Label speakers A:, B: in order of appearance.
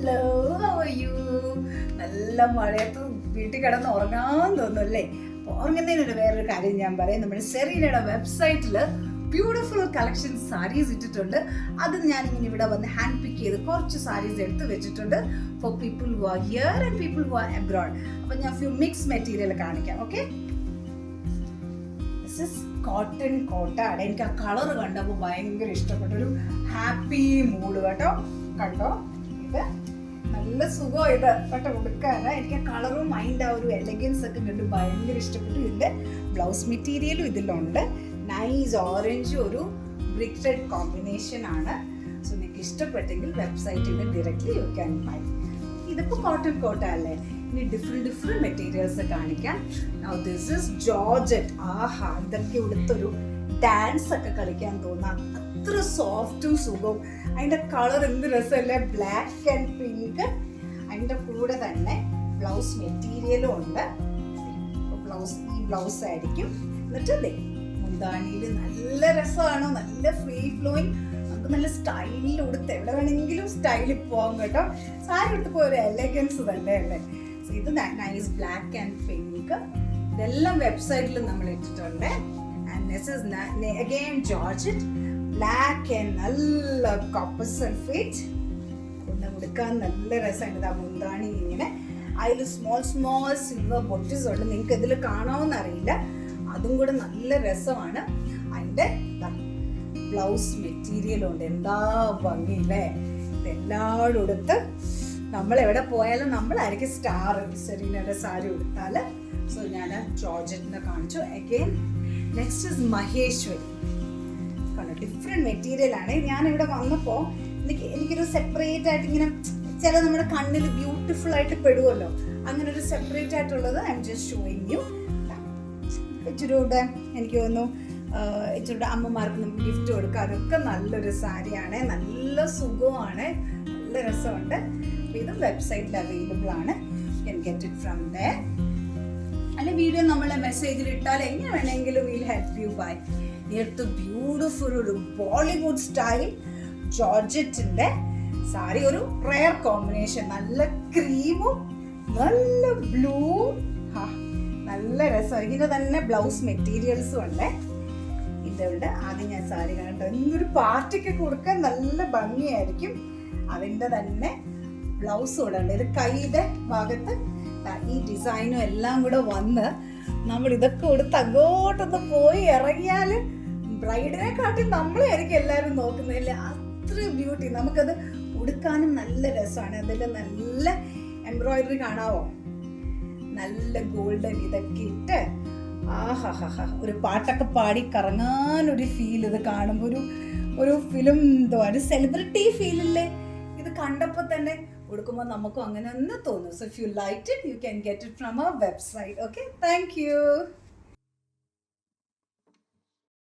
A: Hello, how are you? നല്ല മഴയത്ത് വീട്ടിൽ കിടന്ന് ഉറങ്ങാൻ തോന്നുമല്ലേ? ഉറങ്ങുന്നതിനൊരു വേറൊരു കാര്യം ഞാൻ പറയാം. നമ്മുടെ സെറീനയുടെ വെബ്സൈറ്റിൽ ബ്യൂട്ടിഫുൾ കളക്ഷൻ സാരീസ് ഇട്ടിട്ടുണ്ട്. അത് ഞാനിങ്ങനെ ഇവിടെ വന്ന് ഹാൻഡ് പിക്ക് ചെയ്ത് കുറച്ച് സാരീസ് എടുത്ത് വെച്ചിട്ടുണ്ട് for people who are here and people who are abroad. അപ്പം ഞാൻ ഫ്യൂ മിക്സ് മെറ്റീരിയൽ കാണിക്കാം. ഓക്കെ, ദിസ് ഇസ് കോട്ടൺ കോട്ടാണ്. എനിക്ക് ആ കളർ കണ്ടപ്പോൾ ഭയങ്കര ഇഷ്ടപ്പെട്ടു. ഒരു ഹാപ്പി മൂഡ് കേട്ടോ. കണ്ടോ, ഇത് നല്ല സുഖം ഇത് കേട്ടോ ഉടുക്കാന്. എനിക്ക് ആ കളറും അതിൻ്റെ ആ ഒരു എലഗൻസ് ഒക്കെ കണ്ട് ഭയങ്കര ഇഷ്ടപ്പെട്ടു. ഇതിൻ്റെ ബ്ലൗസ് മെറ്റീരിയലും ഇതിലുണ്ട്. നൈസ് ഓറഞ്ച് ഒരു ബ്രിക്ക് റെഡ് കോമ്പിനേഷൻ ആണ്. സോ നിങ്ങൾക്ക് ഇഷ്ടപ്പെട്ടെങ്കിൽ വെബ്സൈറ്റിൽ നിന്ന് ഡയറക്റ്റ്ലി യു ക്യാൻ ബൈ. ഇതിപ്പോൾ കോട്ടൺ കോട്ട അല്ലേ? ഇനി ഡിഫറെൻറ്റ് മെറ്റീരിയൽസ് കാണിക്കാം. Now this is georgette. ആഹാ, ഇതൊക്കെ ഉടുത്തൊരു ഡാൻസ് ഒക്കെ കളിക്കാൻ തോന്നാം. അത്ര സോഫ്റ്റും സുഖവും. അതിൻ്റെ കളർ എന്ത് രസമല്ലേ, ബ്ലാക്ക് ആൻഡ് പിങ്ക്. അതിൻ്റെ കൂടെ തന്നെ ബ്ലൗസ് മെറ്റീരിയലും ഉണ്ട്. ഈ ബ്ലൗസ് ആയിരിക്കും. എന്നിട്ട് മുന്താണിയിൽ നല്ല രസമാണ്, നല്ല ഫ്രീ ഫ്ലോയിങ്. നമുക്ക് നല്ല സ്റ്റൈലിൽ ഉടുത്ത് എവിടെ വേണമെങ്കിലും സ്റ്റൈലിൽ പോകാം കേട്ടോ. സാരി ഉടുത്തപ്പോൾ ഒരു എലഗൻസ് തന്നെ അല്ലേ? ഇത് നൈസ് ബ്ലാക്ക് ആൻഡ് പിങ്ക്. ഇതെല്ലാം വെബ്സൈറ്റിൽ നമ്മൾ ഇട്ടിട്ടുണ്ട്. And this is again georgette black and നല്ല കോപ്പർ സൾഫേറ്റ്. കൊണ്ട് ഉടുക്കാൻ നല്ല രസമുണ്ട്. ആ മുന്താണി ഇങ്ങനെ അതിൽ സ്മോൾ സിൽവർ ബൊട്ടിസ് ഉണ്ട്. നിങ്ങൾക്ക് ഇതിൽ കാണാമെന്ന് അറിയില്ല. അതും കൂടെ നല്ല രസമാണ്. അതിൻ്റെ ബ്ലൗസ് മെറ്റീരിയലും ഉണ്ട്. എന്താ ഭംഗിയില്ലേ? ഇതെല്ലാവരും ഉടുത്ത് നമ്മൾ എവിടെ പോയാലും നമ്മളായിരിക്കും സ്റ്റാർ. സെറീനയുടെ സാരി ഉടുത്താൽ. സോ ഞാൻ ജോർജറ്റിനെ കാണിച്ചു. Again next is Maheshwari. കണ്ടോ, ഡിഫറെൻറ്റ് മെറ്റീരിയൽ ആണ്. ഞാനിവിടെ വന്നപ്പോൾ എനിക്കൊരു സെപ്പറേറ്റ് ആയിട്ട് ഇങ്ങനെ ചില നമ്മുടെ കണ്ണിൽ ബ്യൂട്ടിഫുൾ ആയിട്ട് പെടുമല്ലോ, അങ്ങനെ ഒരു സെപ്പറേറ്റ് ആയിട്ടുള്ളത് I am just showing U. ഇച്ചിരി കൂടെ എനിക്ക് തോന്നുന്നു ഇച്ചിരി കൂടെ അമ്മമാർക്ക് നമുക്ക് ഗിഫ്റ്റ് കൊടുക്കാനൊക്കെ നല്ലൊരു സാരിയാണ്. നല്ല സുഖമാണ്, നല്ല രസമുണ്ട്. ഇതും വെബ്സൈറ്റിൽ അവൈലബിൾ ആണ്. U can get it from there. അല്ലെ വീഡിയോ നമ്മളെ മെസ്സേജിൽ ഇട്ടാൽ എങ്ങനെ വേണമെങ്കിലും വിൽ ഹെൽപ്പ് യു ബൈ. നേരത്തെ ബ്യൂട്ടിഫുൾ ഒരു ബോളിവുഡ് സ്റ്റൈൽ ജോർജറ്റിന്റെ സാരി. ഒരു റെയർ കോമ്പിനേഷൻ. നല്ല ക്രീമും നല്ല ബ്ലൂ. നല്ല രസം. ഇതിന്റെ തന്നെ ബ്ലൗസ് മെറ്റീരിയൽസും ഉണ്ട്. ഇതുണ്ട്. ആദ്യം ഞാൻ സാരി കണ്ടോ, ഇന്നൊരു പാർട്ടിക്ക് കൊടുക്കാൻ നല്ല ഭംഗിയായിരിക്കും. അതിൻ്റെ തന്നെ ബ്ലൗസും കൂടെ ഉണ്ട്. ഇത് കൈയുടെ ഭാഗത്ത് ഈ ഡിസൈനും എല്ലാം കൂടെ വന്ന് നമ്മൾ ഇതൊക്കെ കൊടുത്ത് അങ്ങോട്ടൊന്ന് പോയി ഇറങ്ങിയാൽ ബ്രൈഡിനെ കാട്ടി നമ്മളായിരിക്കും എല്ലാവരും നോക്കുന്നതല്ലേ. അത്ര ബ്യൂട്ടി. നമുക്കത് ഉടുക്കാനും നല്ല രസമാണ്. അതിൽ നല്ല എംബ്രോയിഡറി കാണാവോ, നല്ല ഗോൾഡൻ ഇതൊക്കെ ഇട്ട് ആഹാ ഒരു പാട്ടൊക്കെ പാടി കറങ്ങാനൊരു ഫീൽ. ഇത് കാണുമ്പോൾ ഒരു ഫിലിം എന്തോ ഒരു സെലിബ്രിറ്റി ഫീലില്ലേ ഇത് കണ്ടപ്പോൾ തന്നെ. ഉടുക്കുമ്പോൾ നമുക്കും അങ്ങനെ ഒന്ന് തോന്നും. So if you like it you can get it from our website. Okay, thank U.